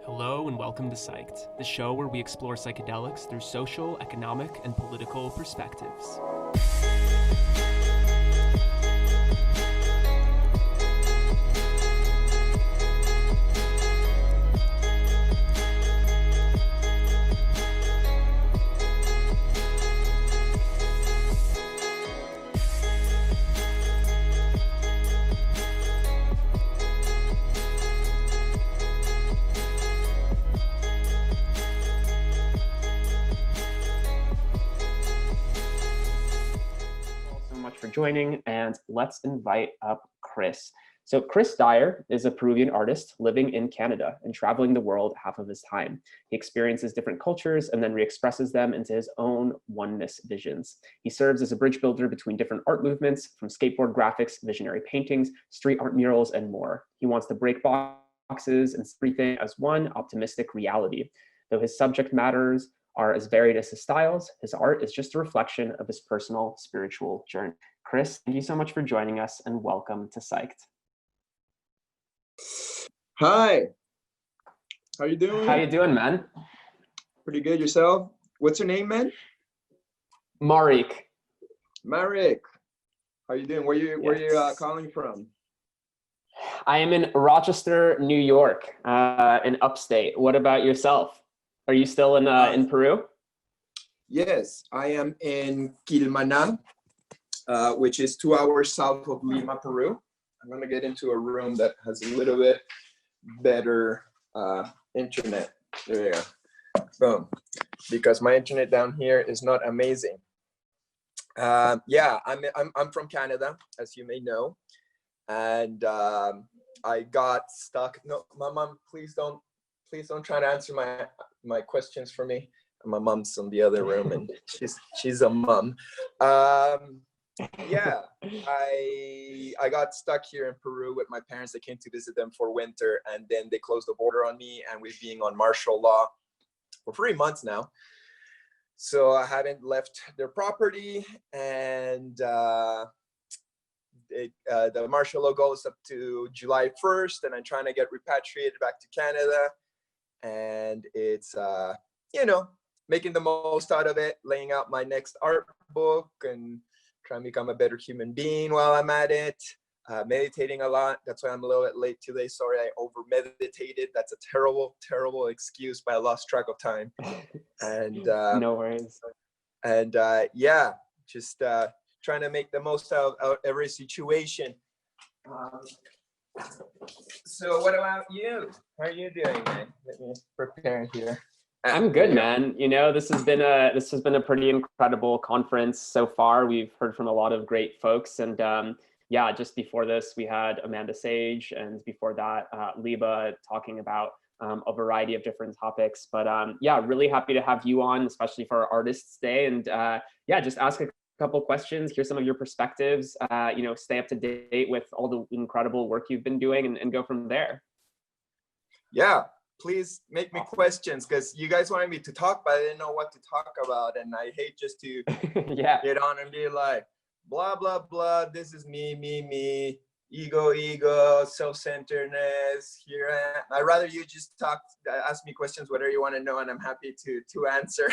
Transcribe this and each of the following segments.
Hello and welcome to Psyched, the show where we explore psychedelics through social, economic, and political perspectives. For joining, and let's invite up Chris. So Chris Dyer is a Peruvian artist living in Canada and traveling the world half of his time. He experiences different cultures and then re-expresses them into his own oneness visions. He serves as a bridge builder between different art movements, from skateboard graphics, visionary paintings, street art murals, and more. He wants to break boxes and see everything as one optimistic reality. Though his subject matters are as varied as his styles, his art is just a reflection of his personal spiritual journey. Chris, thank you so much for joining us and welcome to Psyched. Hi, how you doing? How you doing, man? Pretty good, yourself? What's your name, man? Marek. Marek, how you doing? Where you calling from? I am in Rochester, New York, in upstate. What about yourself? Are you still in Peru? Yes, I am in Quilmaná, which is 2 hours south of Lima, Peru. I'm gonna get into a room that has a little bit better internet. There you go. Boom. Because my internet down here is not amazing. Yeah, I'm from Canada, as you may know, and I got stuck. No, my mom, please don't try to answer my questions for me. My mom's in the other room, and she's a mom. Yeah, I got stuck here in Peru with my parents. I came to visit them for winter, and then they closed the border on me, and we're being on martial law for 3 months now. So I haven't left their property, and the martial law goes up to July 1st, and I'm trying to get repatriated back to Canada. And it's making the most out of it, laying out my next art book and trying to become a better human being while I'm at it. Meditating a lot. That's why I'm a little bit late today. Sorry, I over meditated. That's a terrible excuse, but I lost track of time. And no worries. And yeah, just trying to make the most out of every situation. So what about you? How are you doing, man? Let me prepare here. I'm good, man. You know, this has been a pretty incredible conference so far. We've heard from a lot of great folks, and yeah, just before this, we had Amanda Sage, and before that, Liba talking about a variety of different topics. But yeah, really happy to have you on, especially for our Artists Day, and yeah, just ask a couple questions, hear some of your perspectives, stay up to date with all the incredible work you've been doing, and go from there. Yeah, please make me questions, because you guys wanted me to talk, but I didn't know what to talk about, and I hate just to yeah, get on and be like, blah, blah, blah, this is me, ego, self-centeredness, here I am. I'd rather you just ask me questions, whatever you want to know, and I'm happy to answer.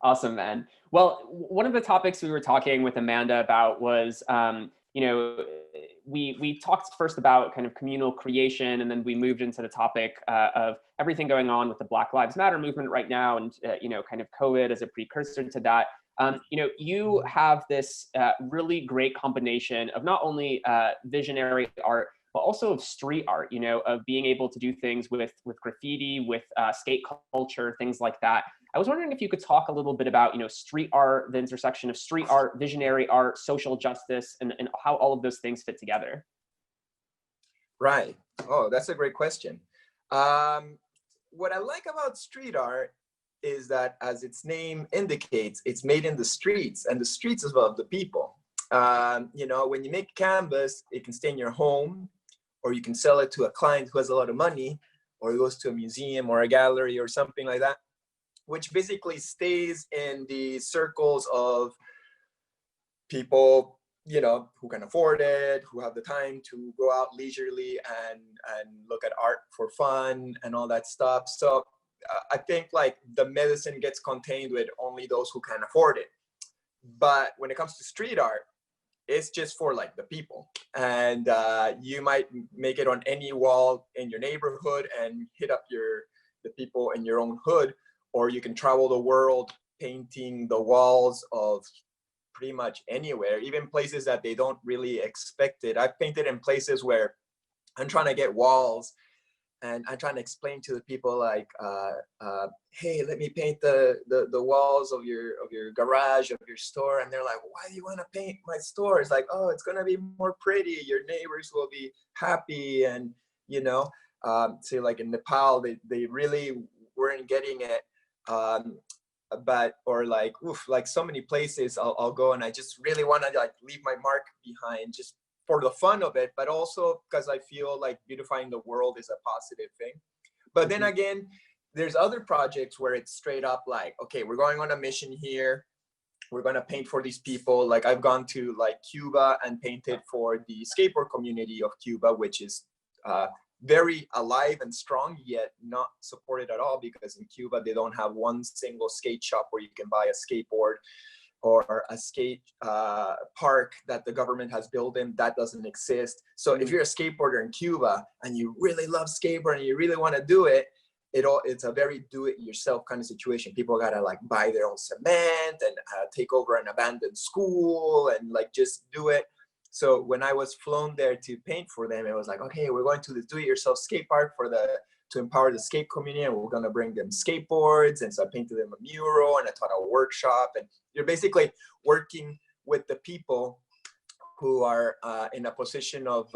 Awesome, man. Well, one of the topics we were talking with Amanda about was, we talked first about kind of communal creation, and then we moved into the topic of everything going on with the Black Lives Matter movement right now, and kind of COVID as a precursor to that. You have this really great combination of not only visionary art, but also of street art, of being able to do things with graffiti, with skate culture, things like that. I was wondering if you could talk a little bit about, street art, the intersection of street art, visionary art, social justice, and how all of those things fit together. Right. Oh, that's a great question. What I like about street art is that, as its name indicates, it's made in the streets, and the streets is of the people. When you make canvas, it can stay in your home, or you can sell it to a client who has a lot of money, or it goes to a museum or a gallery or something like that, which basically stays in the circles of people you know, who can afford it, who have the time to go out leisurely and look at art for fun and all that stuff. So I think like the medicine gets contained with only those who can afford it. But when it comes to street art, it's just for like the people. And you might make it on any wall in your neighborhood and hit up the people in your own hood, or you can travel the world painting the walls of pretty much anywhere, even places that they don't really expect it. I've painted in places where I'm trying to get walls and I'm trying to explain to the people like, hey, let me paint the walls of your garage, of your store. And they're like, why do you want to paint my store? It's like, oh, it's going to be more pretty. Your neighbors will be happy. And, you know, say like in Nepal, they really weren't getting it. But, or like, oof, like so many places I'll go and I just really want to like leave my mark behind, just for the fun of it, but also because I feel like beautifying the world is a positive thing. But then again, there's other projects where it's straight up like, okay, we're going on a mission here. We're going to paint for these people. Like I've gone to like Cuba and painted for the skateboard community of Cuba, which is very alive and strong, yet not supported at all, because in Cuba, they don't have one single skate shop where you can buy a skateboard, or a skate park that the government has built in. That doesn't exist. So if you're a skateboarder in Cuba and you really love skateboarding and you really want to do it, it's a very do-it-yourself kind of situation. People gotta like buy their own cement and take over an abandoned school and like just do it. So when I was flown there to paint for them, it was like, okay, we're going to this do-it-yourself skate park to empower the skate community, and we're gonna bring them skateboards. And so I painted them a mural and I taught a workshop. And you're basically working with the people who are in a position of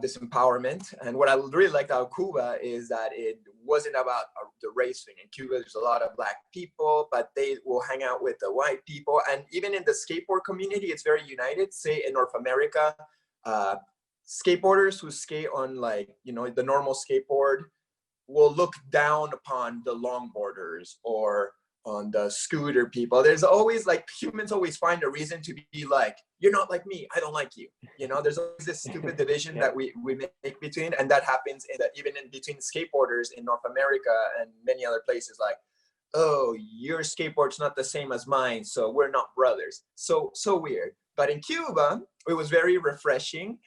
this empowerment. And what I really liked about Cuba is that it wasn't about the race thing. In Cuba, there's a lot of Black people, but they will hang out with the white people. And even in the skateboard community, it's very united. Say in North America, skateboarders who skate on like, you know, the normal skateboard will look down upon the longboarders or on the scooter people. There's always like, humans always find a reason to be like, you're not like me, I don't like you. You know, there's always this stupid division that we make between, and that happens even in between skateboarders in North America and many other places. Like, oh, your skateboard's not the same as mine, so we're not brothers. So weird. But in Cuba, it was very refreshing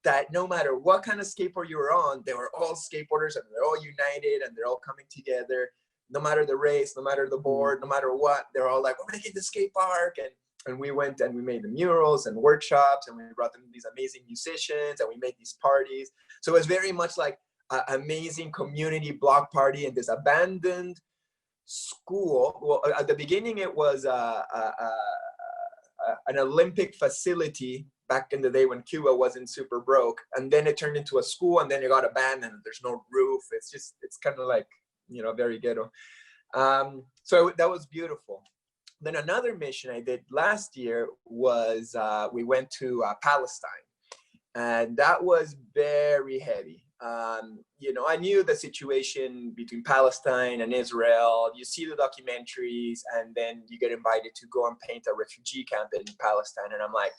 that no matter what kind of skateboard you were on, they were all skateboarders and they're all united and they're all coming together. No matter the race, no matter the board, no matter what, they're all like, we're making the skate park. And we went and we made the murals and workshops, and we brought them these amazing musicians, and we made these parties. So it was very much like an amazing community block party in this abandoned school. Well, at the beginning, it was an Olympic facility back in the day when Cuba wasn't super broke. And then it turned into a school, and then it got abandoned. There's no roof. It's kind of like, you know, very ghetto. So that was beautiful. Then another mission I did last year was we went to Palestine, and that was very heavy. You know, I knew the situation between Palestine and Israel. You see the documentaries, and then you get invited to go and paint a refugee camp in Palestine. And I'm like,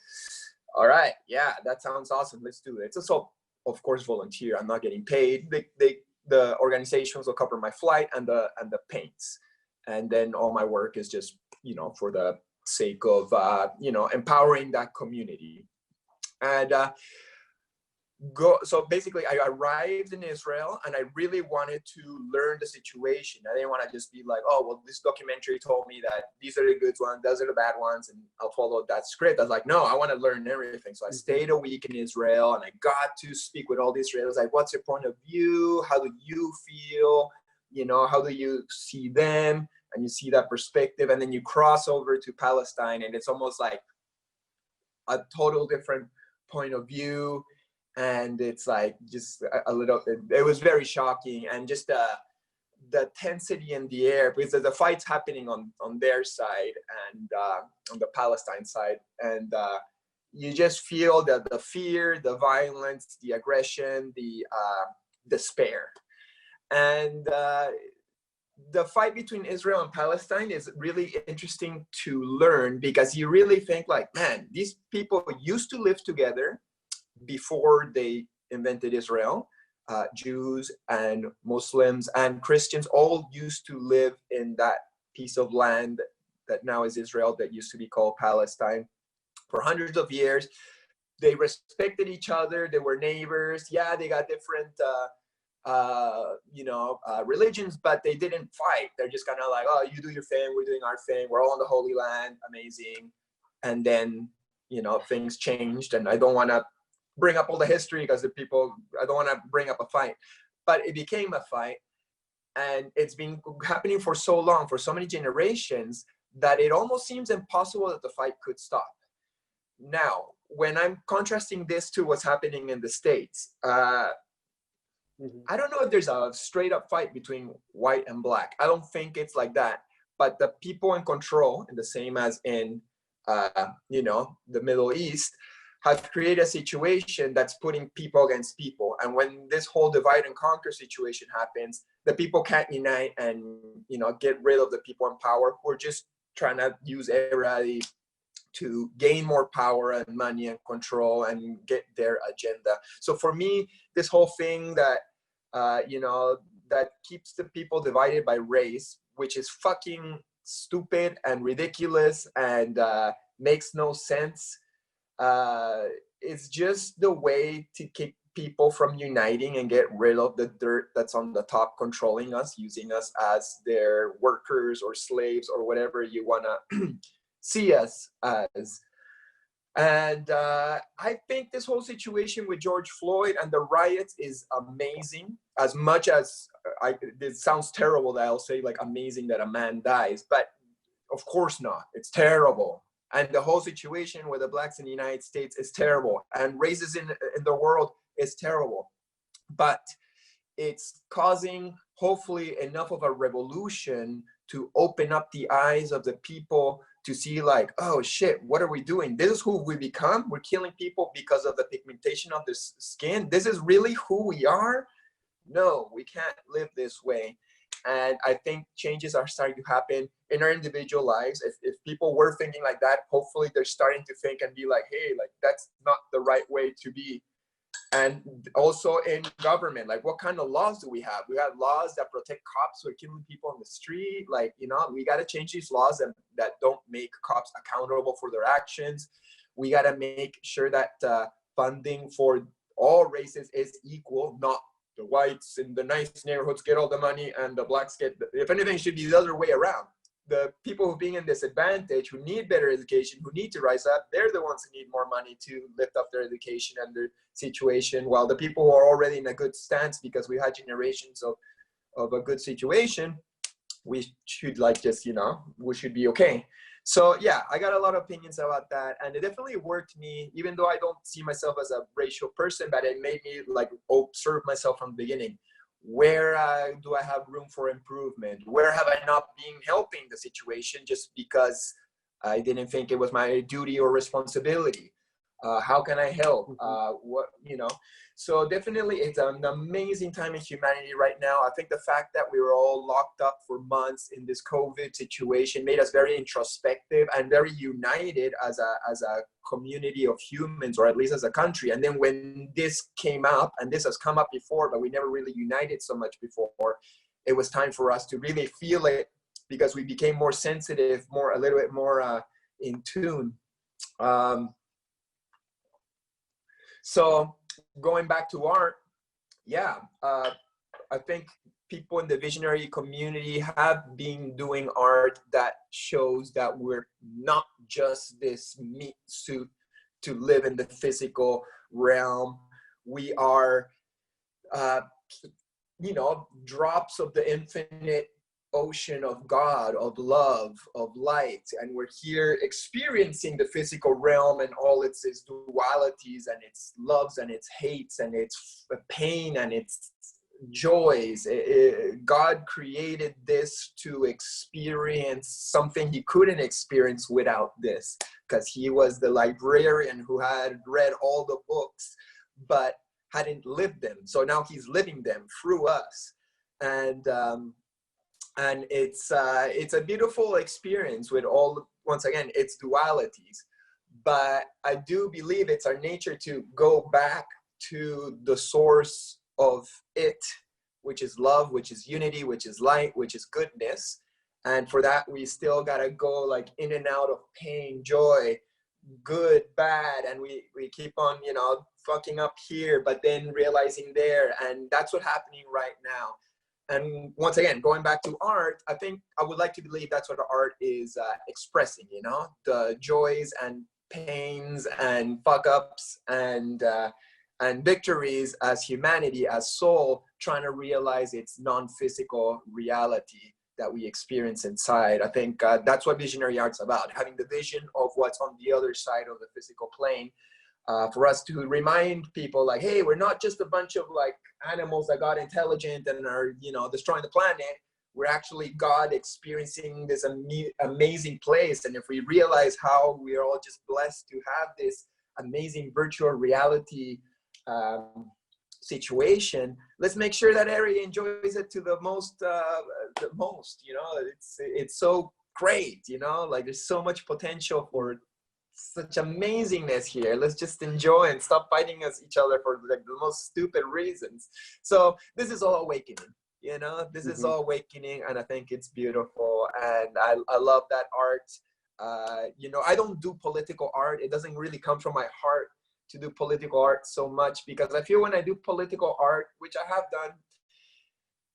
all right, yeah, that sounds awesome. Let's do it. It's also, of course, volunteer. I'm not getting paid. The organizations will cover my flight and the paints, and then all my work is just, you know, for the sake of you know, empowering that community. And so basically I arrived in Israel, and I really wanted to learn the situation. I didn't want to just be like, oh, well, this documentary told me that these are the good ones, those are the bad ones, and I'll follow that script. I was like, no, I want to learn everything. So I stayed a week in Israel, and I got to speak with all the Israelis. Like, what's your point of view? How do you feel? You know, how do you see them? And you see that perspective, and then you cross over to Palestine, and it's almost like a total different point of view. And it's like just a little, it was very shocking. And just the tensity in the air, because the fight's happening on their side and on the Palestine side. And you just feel the fear, the violence, the aggression, the despair. And the fight between Israel and Palestine is really interesting to learn, because you really think like, man, these people used to live together before they invented Israel. Jews and Muslims and Christians all used to live in that piece of land that now is Israel, that used to be called Palestine, for hundreds of years. They respected each other. They were neighbors. Yeah, they got different religions, but they didn't fight. They're just kind of like, oh, you do your thing, we're doing our thing, we're all in the Holy Land, amazing. And then, things changed, and I don't want to bring up all the history because I don't want to bring up a fight, but it became a fight, and it's been happening for so long, for so many generations, that it almost seems impossible that the fight could stop. Now, when I'm contrasting this to what's happening in the States, I don't know if there's a straight up fight between white and black. I don't think it's like that. But the people in control, and the same as in, the Middle East, have created a situation that's putting people against people. And when this whole divide and conquer situation happens, the people can't unite and, get rid of the people in power. We're just trying to use everybody to gain more power and money and control and get their agenda. So for me, this whole thing that, that keeps the people divided by race, which is fucking stupid and ridiculous and makes no sense. It's just the way to keep people from uniting and get rid of the dirt that's on the top controlling us, using us as their workers or slaves or whatever you want to see us as. And I think this whole situation with George Floyd and the riots is amazing. As much as it sounds terrible that I'll say like amazing that a man dies, but of course not. It's terrible. And the whole situation with the blacks in the United States is terrible. And races in the world is terrible. But it's causing, hopefully, enough of a revolution to open up the eyes of the people to see like, oh shit, what are we doing? This is who we become. We're killing people because of the pigmentation of their skin. This is really who we are. No, we can't live this way. And I think changes are starting to happen in our individual lives. If people were thinking like that, hopefully they're starting to think and be like, hey, like that's not the right way to be. And also in government, like what kind of laws do we have? We have laws that protect cops who are killing people on the street. Like, we got to change these laws that don't make cops accountable for their actions. We got to make sure that funding for all races is equal, not the whites in the nice neighborhoods get all the money and the blacks get, if anything, should be the other way around. The people who being in disadvantage, who need better education, who need to rise up, they're the ones who need more money to lift up their education and their situation, while the people who are already in a good stance because we had generations of a good situation, we should we should be okay. So yeah, I got a lot of opinions about that, and it definitely worked me, even though I don't see myself as a racial person, but it made me like observe myself from the beginning. Where do I have room for improvement? Where have I not been helping the situation just because I didn't think it was my duty or responsibility? How can I help? So definitely it's an amazing time in humanity right now. I think the fact that we were all locked up for months in this COVID situation made us very introspective and very united as a community of humans, or at least as a country. And then when this came up, and this has come up before, but we never really united so much before, it was time for us to really feel it, because we became more sensitive, a little bit more in tune. So going back to art, I think people in the visionary community have been doing art that shows that we're not just this meat suit to live in the physical realm. We are, drops of the infinite ocean of God, of love, of light, and we're here experiencing the physical realm and all its dualities and its loves and its hates and its pain and its joys. God created this to experience something he couldn't experience without this, because he was the librarian who had read all the books but hadn't lived them. So now he's living them through us. And And it's a beautiful experience with all, once again, its dualities. But I do believe it's our nature to go back to the source of it, which is love, which is unity, which is light, which is goodness. And for that, we still gotta go like in and out of pain, joy, good, bad, and we keep on, you know, fucking up here, but then realizing there. And that's what's happening right now. And once again, going back to art, I think I would like to believe that's what art is expressing, you know, the joys and pains and fuck ups and victories as humanity, as soul, trying to realize its non-physical reality that we experience inside. I think that's what visionary art's about, having the vision of what's on the other side of the physical plane, for us to remind people like, hey, we're not just a bunch of like animals that got intelligent and are, you know, destroying the planet. We're actually God experiencing this amazing place. And if we realize how we are all just blessed to have this amazing virtual reality situation, let's make sure that area enjoys it to the most, you know. It's so great, you know, like there's so much potential for such amazingness here. Let's just enjoy and stop fighting each other for like the most stupid reasons. So this is all awakening, you know, this is all awakening, and I think it's beautiful, and I love that art. You know, I don't do political art. It doesn't really come from my heart to do political art so much, because I feel when I do political art, which I have done,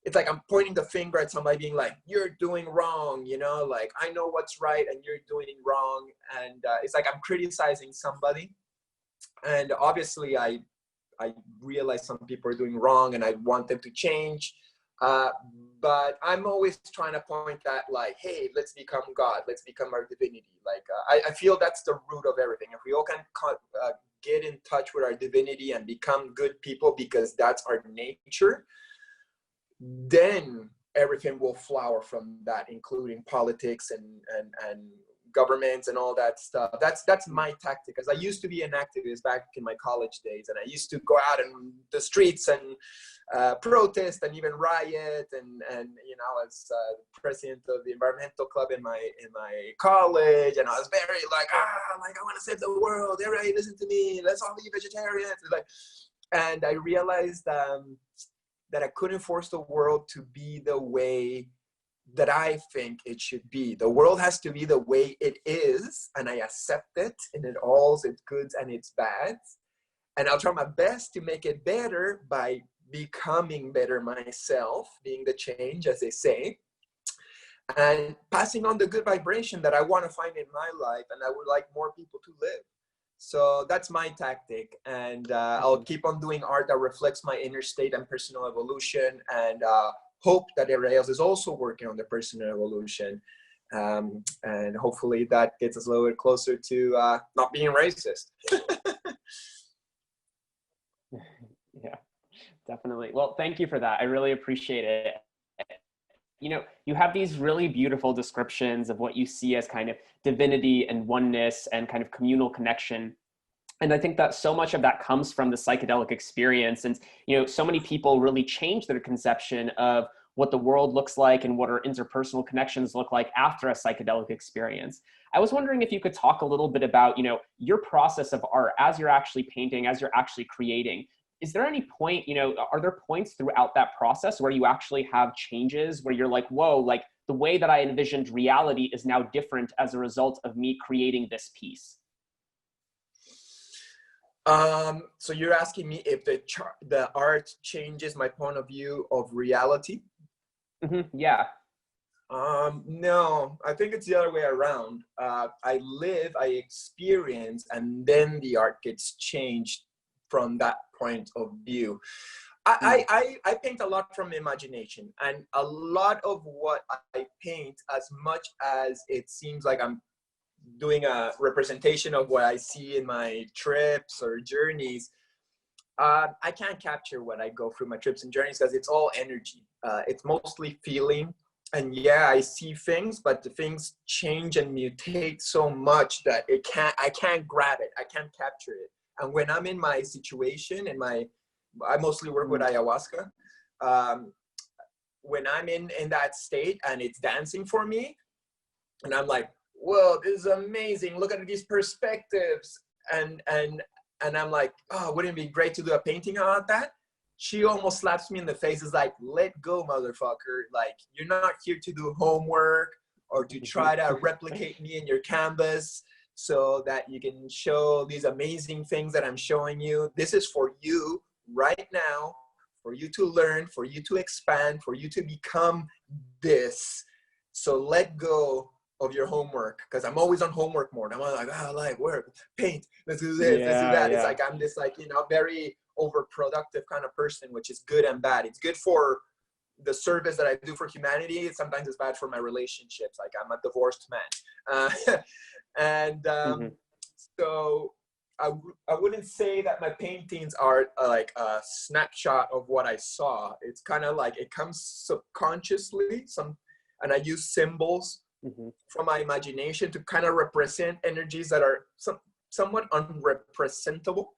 it's like I'm pointing the finger at somebody being like, you're doing wrong, you know, like I know what's right and you're doing wrong. And it's like I'm criticizing somebody. And obviously I realize some people are doing wrong and I want them to change. But I'm always trying to point at like, hey, let's become God. Let's become our divinity. Like, I feel that's the root of everything. If we all can get in touch with our divinity and become good people, because that's our nature, then everything will flower from that, including politics and governments and all that stuff. That's my tactic, because I used to be an activist back in my college days, and I used to go out in the streets and protest and even riot, and you know, as president of the environmental club in my college, and I was very like I want to save the world, everybody listen to me, let's all be vegetarians, like, and I realized that I couldn't force the world to be the way that I think it should be. The world has to be the way it is, and I accept it in all its goods and its bads. And I'll try my best to make it better by becoming better myself, being the change, as they say, and passing on the good vibration that I want to find in my life and I would like more people to live. So that's my tactic, and I'll keep on doing art that reflects my inner state and personal evolution, and hope that everybody else is also working on their personal evolution. And hopefully that gets us a little bit closer to not being racist. Yeah, definitely. Well, thank you for that. I really appreciate it. You know, you have these really beautiful descriptions of what you see as kind of divinity and oneness and kind of communal connection. And I think that so much of that comes from the psychedelic experience. And, you know, so many people really change their conception of what the world looks like and what our interpersonal connections look like after a psychedelic experience. I was wondering if you could talk a little bit about, you know, your process of art as you're actually painting, as you're actually creating. Is there any point, you know, are there points throughout that process where you actually have changes where you're like, whoa, like the way that I envisioned reality is now different as a result of me creating this piece? So you're asking me if the art changes my point of view of reality? Yeah. No, I think it's the other way around. I live, I experience, and then the art gets changed from that point of view. I paint a lot from imagination, and a lot of what I paint, as much as it seems like I'm doing a representation of what I see in my trips or journeys, I can't capture what I go through my trips and journeys, because it's all energy. It's mostly feeling. And yeah, I see things, but the things change and mutate so much that I can't grab it. I can't capture it. And when I'm in my situation, I mostly work with ayahuasca. when I'm in that state and it's dancing for me, and I'm like, whoa, this is amazing. Look at these perspectives. And I'm like, oh, wouldn't it be great to do a painting about that? She almost slaps me in the face. Is like, let go, motherfucker. Like, you're not here to do homework or to try to replicate me in your canvas so that you can show these amazing things that I'm showing you. This is for you right now, for you to learn, for you to expand, for you to become this. So let go of your homework, because I'm always on homework mode. I'm like, oh, like work, paint, let's do this, let's do that. It's like I'm this, like, you know, very overproductive kind of person, which is good and bad. It's good for the service that I do for humanity. Sometimes it's bad for my relationships. Like, I'm a divorced man. So I wouldn't say that my paintings are like a snapshot of what I saw. It's kind of like it comes subconsciously, and I use symbols from my imagination to kind of represent energies that are somewhat unrepresentable.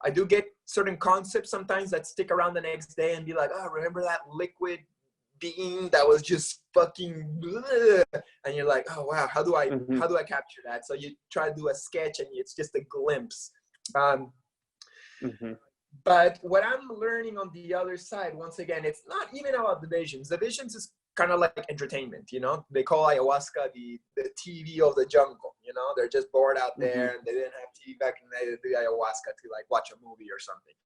I do get certain concepts sometimes that stick around the next day and be like, oh, remember that liquid being that was just fucking bleh? And you're like, oh wow, how do I capture that? So you try to do a sketch and it's just a glimpse. But what I'm learning on the other side, once again, it's not even about the visions. The visions is kind of like entertainment, you know? They call ayahuasca the TV of the jungle, you know? They're just bored out there and they didn't have TV back in the day to do ayahuasca to like watch a movie or something.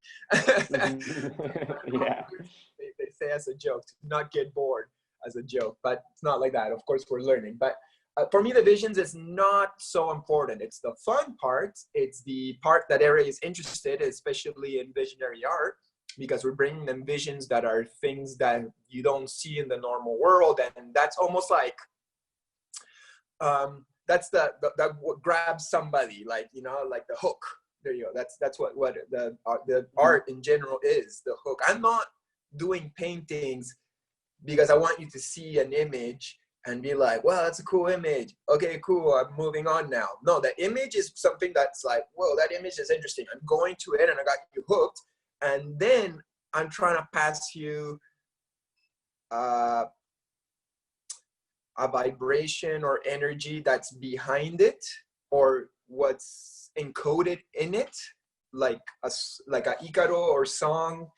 They say as a joke, to not get bored as a joke, but it's not like that. Of course, we're learning. But for me, the visions is not so important. It's the fun part. It's the part that Eric is interested, especially in visionary art, because we're bringing them visions that are things that you don't see in the normal world. And that's almost like, that's that what grabs somebody, like, you know, like the hook. There you go. That's what the art in general is, the hook. I'm not doing paintings because I want you to see an image and be like, wow, that's a cool image. Okay, cool, I'm moving on now. No, the image is something that's like, whoa, that image is interesting. I'm going to it and I got you hooked. And then I'm trying to pass you a vibration or energy that's behind it, or what's encoded in it, like a Icaro or song.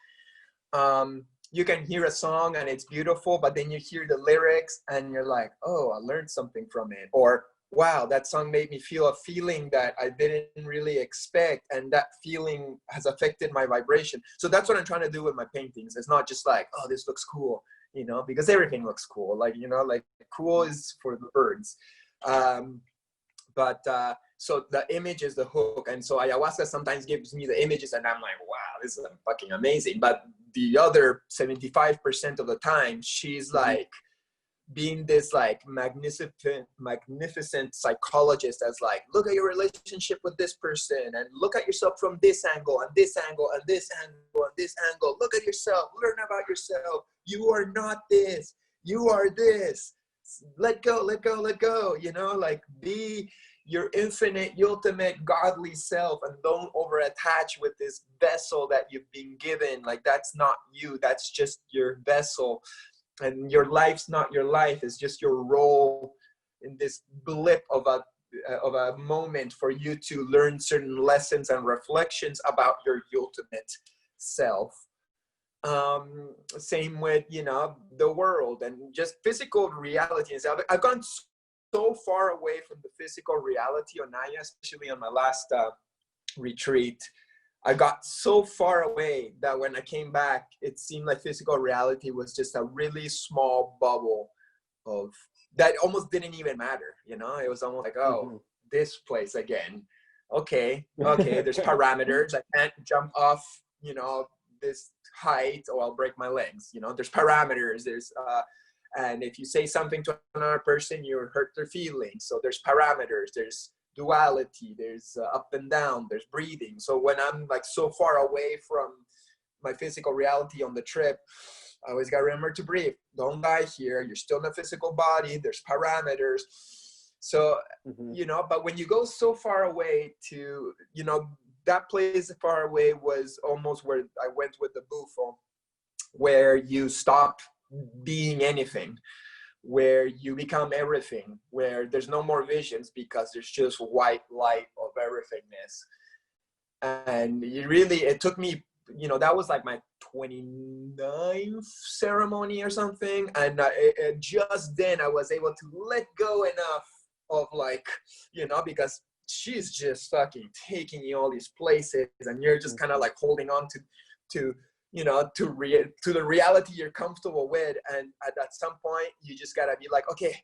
You can hear a song and it's beautiful, but then you hear the lyrics and you're like, oh, I learned something from it. Or, wow, that song made me feel a feeling that I didn't really expect, and that feeling has affected my vibration. So that's what I'm trying to do with my paintings. It's not just like, oh, this looks cool, you know, because everything looks cool. Like, you know, like cool is for the birds. So the image is the hook. And so ayahuasca sometimes gives me the images and I'm like, wow, this is fucking amazing. But the other 75% of the time, she's like being this like magnificent psychologist that's like, look at your relationship with this person and look at yourself from this angle and this angle and this angle and this angle. Look at yourself, learn about yourself. You are not this, you are this. Let go, let go, let go, you know, like be your infinite, ultimate, godly self, and don't over attach with this vessel that you've been given. Like, that's not you, that's just your vessel. And your life's not your life, it's just your role in this blip of a moment for you to learn certain lessons and reflections about your ultimate self. Same with, you know, the world and just physical reality. I've gone so far away from the physical reality on Naya, especially on my last retreat. I got so far away that when I came back, it seemed like physical reality was just a really small bubble of that almost didn't even matter. You know, it was almost like, oh, this place again. Okay, there's parameters. I can't jump off, you know, this height or I'll break my legs. You know, there's parameters. There's and if you say something to another person, you hurt their feelings. So there's parameters, there's duality, there's up and down, there's breathing. So when I'm like so far away from my physical reality on the trip, I always got to remember to breathe. Don't die here. You're still in a physical body. There's parameters. So, you know, but when you go so far away to, you know, that place far away was almost where I went with the bufo, where you stop being anything, where you become everything, where there's no more visions because there's just white light of everythingness. And it took me, that was like my 29th ceremony or something. And just then I was able to let go enough of like, because she's just fucking taking you all these places and you're just kind of like holding on to the reality you're comfortable with. And at some point you just gotta be like, okay,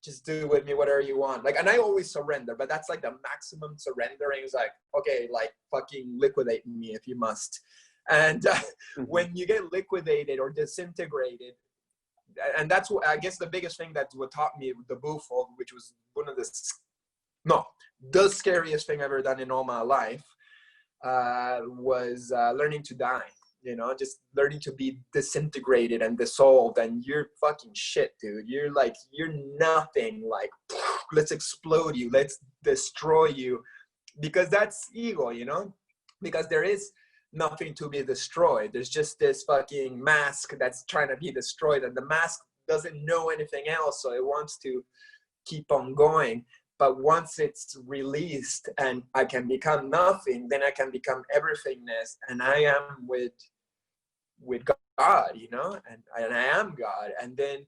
just do with me whatever you want. Like, and I always surrender, but that's like the maximum surrendering is like, okay, like fucking liquidate me if you must. And when you get liquidated or disintegrated, and that's what, I guess the biggest thing that what taught me the bufo, which was one of the scariest thing I've ever done in all my life, was learning to die. Just learning to be disintegrated and dissolved, and you're fucking shit, dude. You're nothing. Like, let's explode you, let's destroy you, because that's ego, because there is nothing to be destroyed. There's just this fucking mask that's trying to be destroyed, and the mask doesn't know anything else, so it wants to keep on going. But once it's released and I can become nothing, then I can become everythingness, and I am with God, and I am God. And then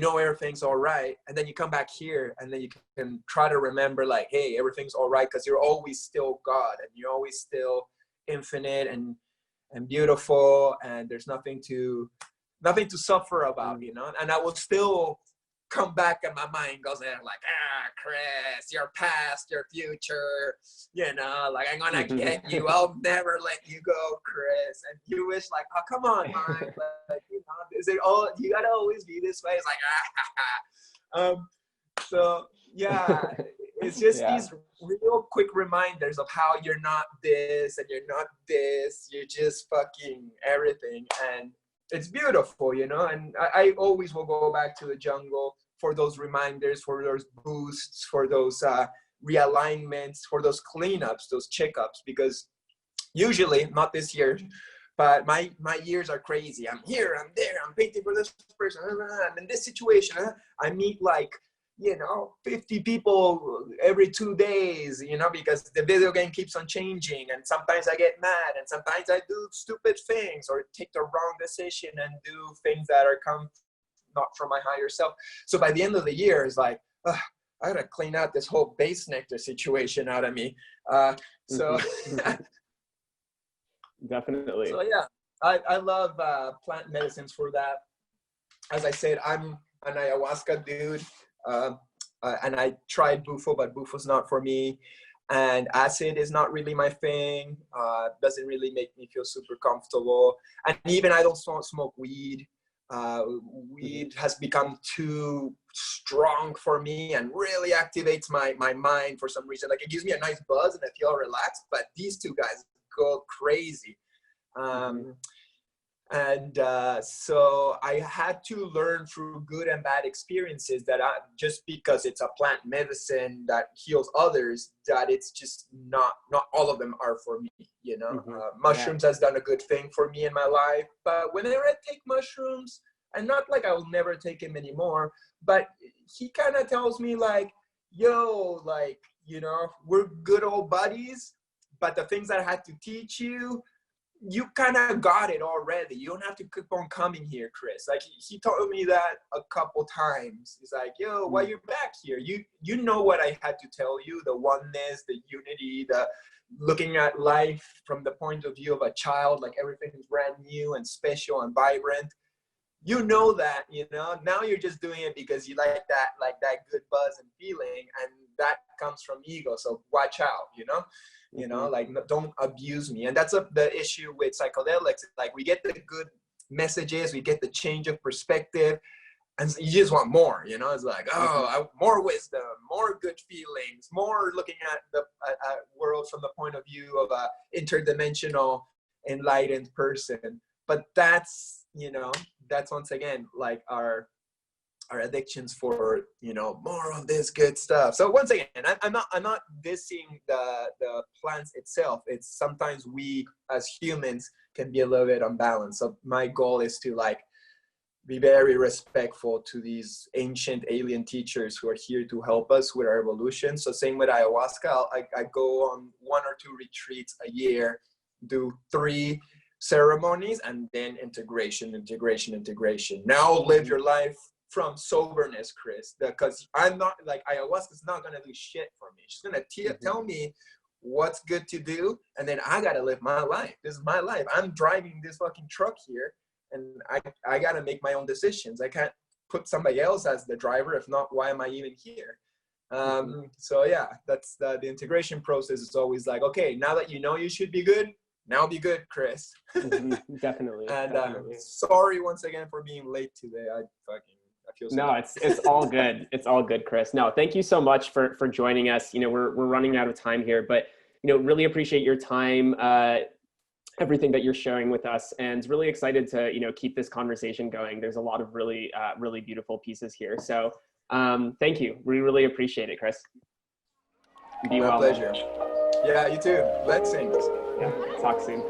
everything's all right, and then you come back here and then you can try to remember like, hey, everything's all right, because you're always still God, and you're always still infinite and beautiful, and there's nothing to suffer about, and I will still come back and my mind goes there like, Chris, your past, your future, like, I'm gonna get you, I'll never let you go, Chris. And you wish like, oh, come on, mind, like, is it all, you gotta always be this way? It's like, so yeah, it's just these real quick reminders of how you're not this and you're not this, you're just fucking everything. And it's beautiful, and I always will go back to the jungle for those reminders, for those boosts, for those realignments, for those cleanups, those checkups, because usually, not this year, but my years are crazy. I'm here, I'm there, I'm painting for this person, I'm in this situation. I meet like, 50 people every 2 days, because the video game keeps on changing, and sometimes I get mad, and sometimes I do stupid things or take the wrong decision and do things that are not from my higher self. So by the end of the year, it's like, I gotta clean out this whole base nectar situation out of me. So definitely. So yeah, I love plant medicines for that. As I said, I'm an ayahuasca dude. And I tried bufo, but bufo's not for me. And acid is not really my thing. Doesn't really make me feel super comfortable. And even I don't smoke weed. Weed has become too strong for me and really activates my mind for some reason. Like, it gives me a nice buzz and I feel relaxed, but these two guys go crazy. So I had to learn through good and bad experiences that just because it's a plant medicine that heals others, that it's just not all of them are for me, Mushrooms has done a good thing for me in my life, but whenever I take mushrooms, and not like I will never take him anymore, but he kind of tells me like, yo, like, we're good old buddies, but the things that I had to teach you, you kind of got it already. You don't have to keep on coming here, Chris. Like, he told me that a couple times. He's like, yo, why you back here? You know what I had to tell you, the oneness, the unity, the looking at life from the point of view of a child, like everything is brand new and special and vibrant. You know that, now you're just doing it because you like that good buzz and feeling, and that comes from ego. So watch out, like, don't abuse me. And that's the issue with psychedelics. Like, we get the good messages, we get the change of perspective, and you just want more, it's like, more wisdom, more good feelings, more looking at the world from the point of view of a interdimensional enlightened person. But that's once again like our addictions for more of this good stuff. So once again, I'm not dissing the plants itself. It's sometimes we as humans can be a little bit unbalanced. So my goal is to like be very respectful to these ancient alien teachers who are here to help us with our evolution. So same with ayahuasca, I go on 1 or 2 retreats a year, do 3 ceremonies, and then integration. Now live your life from soberness, Chris, because I'm not like, ayahuasca's not gonna do shit for me. She's gonna tell me what's good to do, and then I gotta live my life. This is my life. I'm driving this fucking truck here, and I gotta make my own decisions. I can't put somebody else as the driver. If not, why am I even here? So yeah, that's the integration process is always like, okay, now that you know you should be good, now be good, Chris. Definitely. And definitely. sorry once again for being late today. I feel so No, bad. it's all good. It's all good, Chris. No, thank you so much for joining us. You know, we're running out of time here, but you know, really appreciate your time, everything that you're sharing with us, and really excited to, you know, keep this conversation going. There's a lot of really really beautiful pieces here. So thank you. We really appreciate it, Chris. Be My well. pleasure. Yeah, you too. Blessings. Yeah, talk soon.